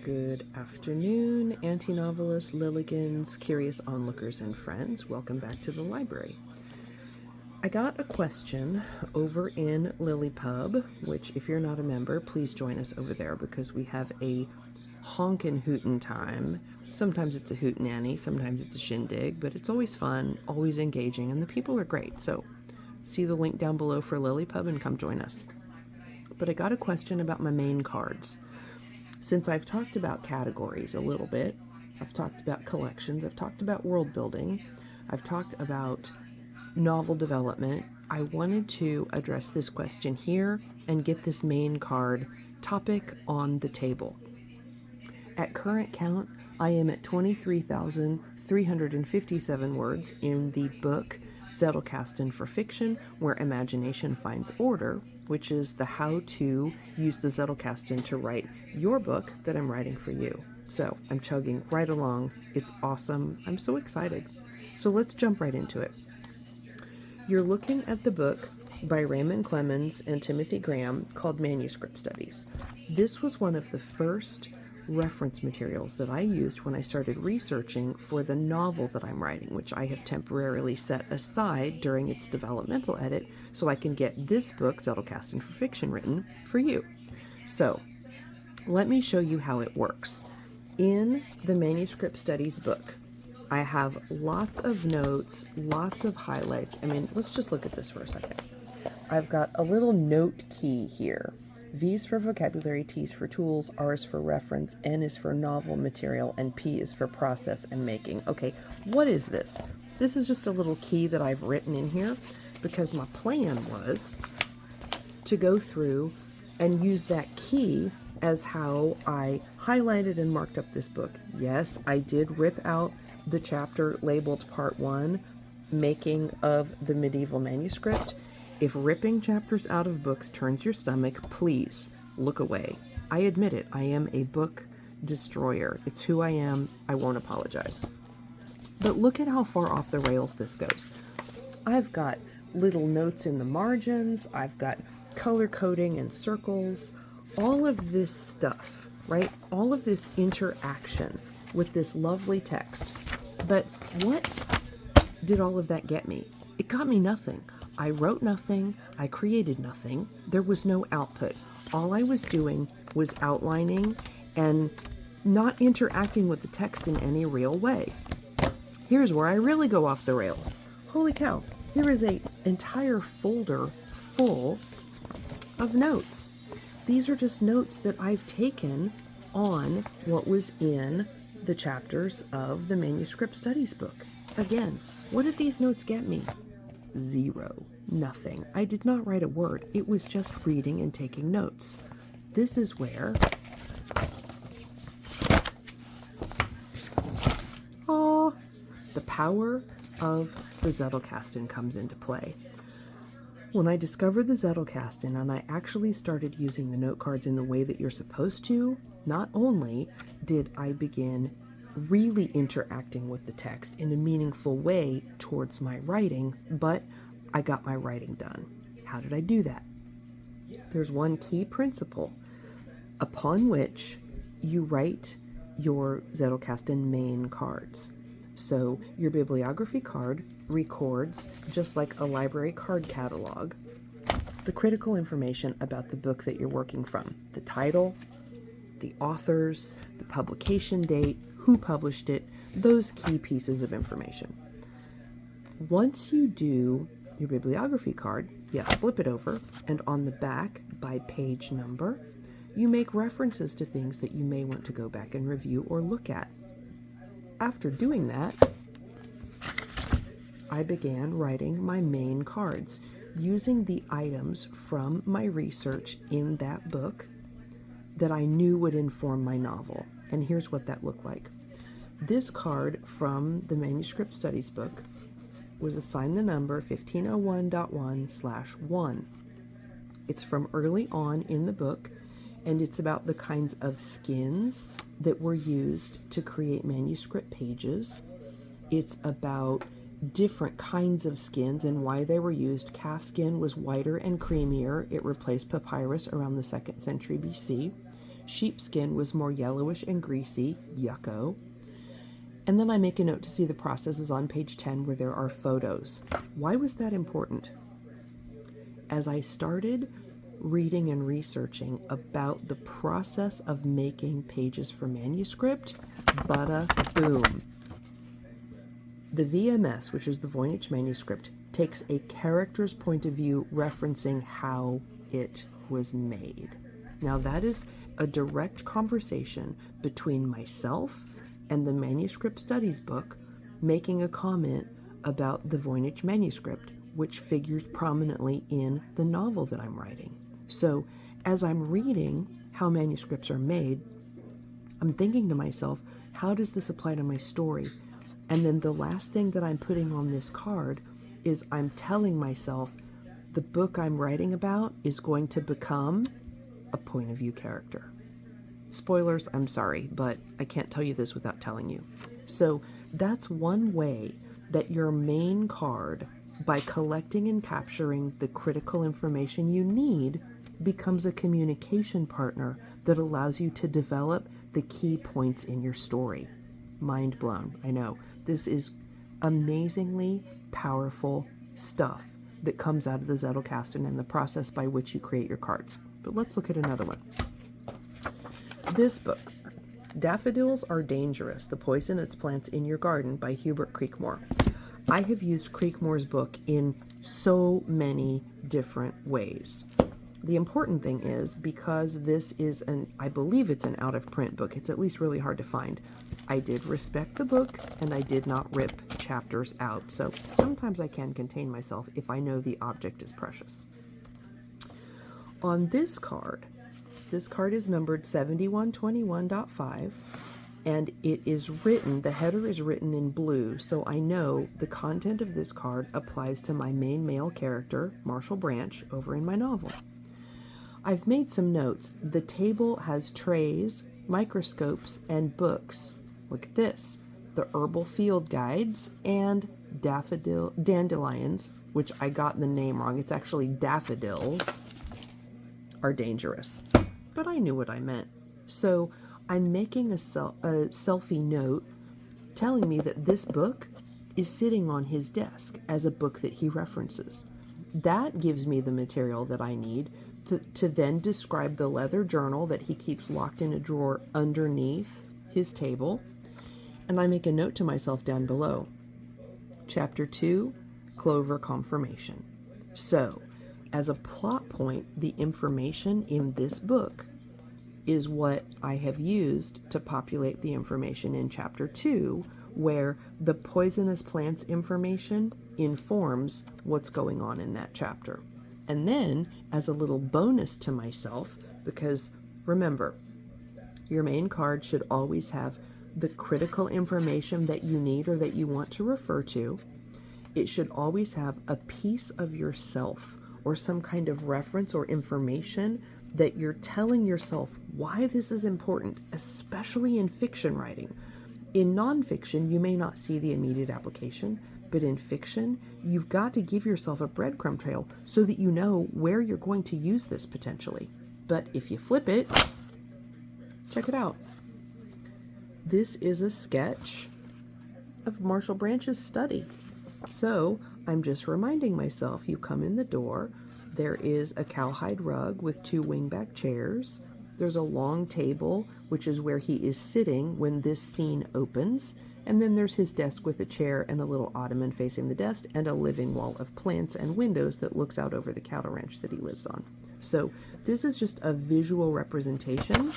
Good afternoon, anti-novelists, Lilligans, curious onlookers, and friends. Welcome back to the library. I got a question over in LiLLiPub, which if you're not a member, please join us over there because we have a honkin' hootin' time. Sometimes it's a hootenanny, sometimes it's a shindig, but it's always fun, always engaging, and the people are great. So see the link down below for LiLLiPub and come join us. But I got a question about my main cards. Since I've talked about categories a little bit, I've talked about collections, I've talked about world building, I've talked about novel development, I wanted to address this question here and get this main card topic on the table. At current count, I am at 23,357 words in the book Zettelkasten for Fiction, Where Imagination Finds Order, which is the how to use the Zettelkasten to write your book that I'm writing for you. So I'm chugging right along. It's awesome. I'm so excited. So let's jump right into it. You're looking at the book by Raymond Clemens and Timothy Graham called Manuscript Studies. This was one of the first reference materials that I used when I started researching for the novel that I'm writing, which I have temporarily set aside during its developmental edit so I can get this book, Zettelkasten for Fiction, written for you. So let me show you how it works. In the Manuscript Studies book, I have lots of notes, lots of highlights. I mean, let's just look at this for a second. I've got a little note key here. V is for vocabulary, T is for tools, R is for reference, N is for novel material, and P is for process and making. Okay, what is this? This is just a little key that I've written in here because my plan was to go through and use that key as how I highlighted and marked up this book. Yes, I did rip out the chapter labeled Part 1, Making of the Medieval Manuscript. If ripping chapters out of books turns your stomach, please look away. I admit it. I am a book destroyer. It's who I am. I won't apologize. But look at how far off the rails this goes. I've got little notes in the margins. I've got color coding and circles. All of this stuff, right? All of this interaction with this lovely text. But what did all of that get me? It got me nothing. I wrote nothing, I created nothing, there was no output. All I was doing was outlining and not interacting with the text in any real way. Here's where I really go off the rails. Holy cow, here is an entire folder full of notes. These are just notes that I've taken on what was in the chapters of the Manuscript Studies book. Again, what did these notes get me? Zero. Nothing. I did not write a word. It was just reading and taking notes. This is where the power of the Zettelkasten comes into play. When I discovered the Zettelkasten and I actually started using the note cards in the way that you're supposed to, not only did I begin really interacting with the text in a meaningful way towards my writing, but I got my writing done. How did I do that? There's one key principle upon which you write your Zettelkasten main cards. So your bibliography card records, just like a library card catalog, the critical information about the book that you're working from. The title, the authors, the publication date, who published it, those key pieces of information. Once you do your bibliography card, you flip it over, and on the back, by page number, you make references to things that you may want to go back and review or look at. After doing that, I began writing my main cards using the items from my research in that book that I knew would inform my novel. And here's what that looked like. This card from the Manuscript Studies book was assigned the number 1501.1/1. It's from early on in the book, and it's about the kinds of skins that were used to create manuscript pages. It's about different kinds of skins and why they were used. Calf skin was whiter and creamier. It replaced papyrus around the 2nd century BC. Sheepskin was more yellowish and greasy, yucko. And then I make a note to see the processes on page 10 where there are photos. Why was that important? As I started reading and researching about the process of making pages for manuscript, bada boom. The VMS, which is the Voynich manuscript, takes a character's point of view referencing how it was made. Now that is a direct conversation between myself and the manuscript studies book making a comment about the Voynich manuscript, which figures prominently in the novel that I'm writing. So as I'm reading how manuscripts are made, I'm thinking to myself, how does this apply to my story? And then the last thing that I'm putting on this card is I'm telling myself the book I'm writing about is going to become a point of view character. Spoilers, I'm sorry, but I can't tell you this without telling you. So that's one way that your main card, by collecting and capturing the critical information you need, becomes a communication partner that allows you to develop the key points in your story. Mind blown, I know. This is amazingly powerful stuff that comes out of the Zettelkasten and the process by which you create your cards. But let's look at another one. This book, Daffodils Are Dangerous, The Poisonous Plants in Your Garden by Hubert Creekmore. I have used Creekmore's book in so many different ways. The important thing is, because this is I believe it's an out-of-print book, it's at least really hard to find. I did respect the book, and I did not rip chapters out. So sometimes I can contain myself if I know the object is precious. On this card is numbered 7121.5, and it is written, the header is written in blue, so I know the content of this card applies to my main male character, Marshall Branch, over in my novel. I've made some notes. The table has trays, microscopes, and books. Look at this. The herbal field guides and dandelions, which I got the name wrong. It's actually daffodils, are dangerous. But I knew what I meant. So I'm making a selfie note telling me that this book is sitting on his desk as a book that he references. That gives me the material that I need to then describe the leather journal that he keeps locked in a drawer underneath his table. And I make a note to myself down below. Chapter 2, Clover Confirmation. So, as a plot point, the information in this book is what I have used to populate the information in Chapter 2, where the poisonous plants information informs what's going on in that chapter. And then, as a little bonus to myself, because remember, your main card should always have the critical information that you need or that you want to refer to. It should always have a piece of yourself or some kind of reference or information that you're telling yourself why this is important, especially in fiction writing. In nonfiction, you may not see the immediate application, but in fiction, you've got to give yourself a breadcrumb trail so that you know where you're going to use this potentially. But if you flip it, check it out. This is a sketch of Marshall Branch's study. So I'm just reminding myself, you come in the door, there is a cowhide rug with 2 wingback chairs. There's a long table, which is where he is sitting when this scene opens. And then there's his desk with a chair and a little ottoman facing the desk and a living wall of plants and windows that looks out over the cattle ranch that he lives on. So this is just a visual representation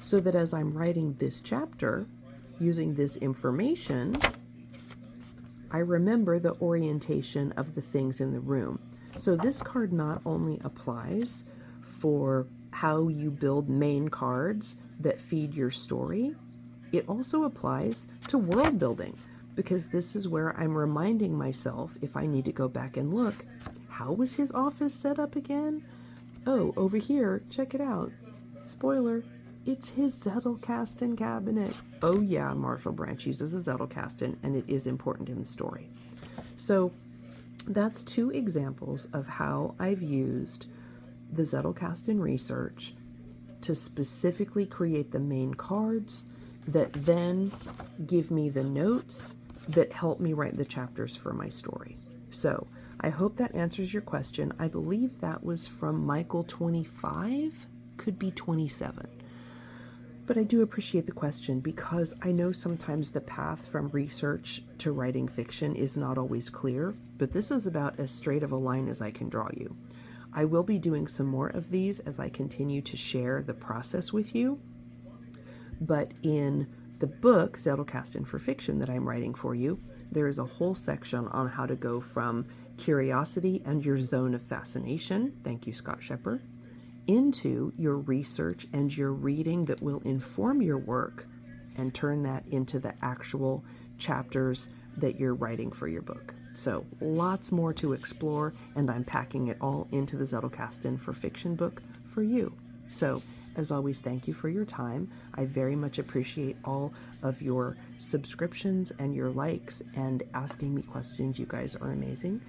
so that as I'm writing this chapter, using this information, I remember the orientation of the things in the room. So this card not only applies for how you build main cards that feed your story, it also applies to world building, because this is where I'm reminding myself, if I need to go back and look, how was his office set up again? Oh, over here, check it out. Spoiler, it's his Zettelkasten cabinet. Oh yeah, Marshall Branch uses a Zettelkasten, and it is important in the story. So that's 2 examples of how I've used the Zettelkasten research to specifically create the main cards that then give me the notes that help me write the chapters for my story. So I hope that answers your question. I believe that was from Michael 25, could be 27. But I do appreciate the question because I know sometimes the path from research to writing fiction is not always clear, but this is about as straight of a line as I can draw you. I will be doing some more of these as I continue to share the process with you. But in the book, Zettelkasten for Fiction, that I'm writing for you, there is a whole section on how to go from curiosity and your zone of fascination, thank you, Scott Scheper, into your research and your reading that will inform your work and turn that into the actual chapters that you're writing for your book. So lots more to explore, and I'm packing it all into the Zettelkasten for Fiction book for you. So as always, thank you for your time. I very much appreciate all of your subscriptions and your likes and asking me questions. You guys are amazing.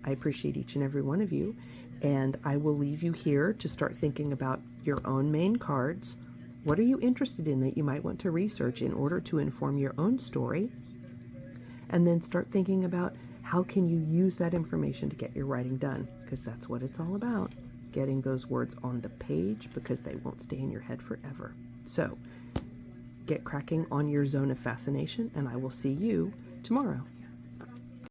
I appreciate each and every one of you. And I will leave you here to start thinking about your own main cards. What are you interested in that you might want to research in order to inform your own story? And then start thinking about how can you use that information to get your writing done, because that's what it's all about, getting those words on the page, because they won't stay in your head forever. So get cracking on your zone of fascination, and I will see you tomorrow.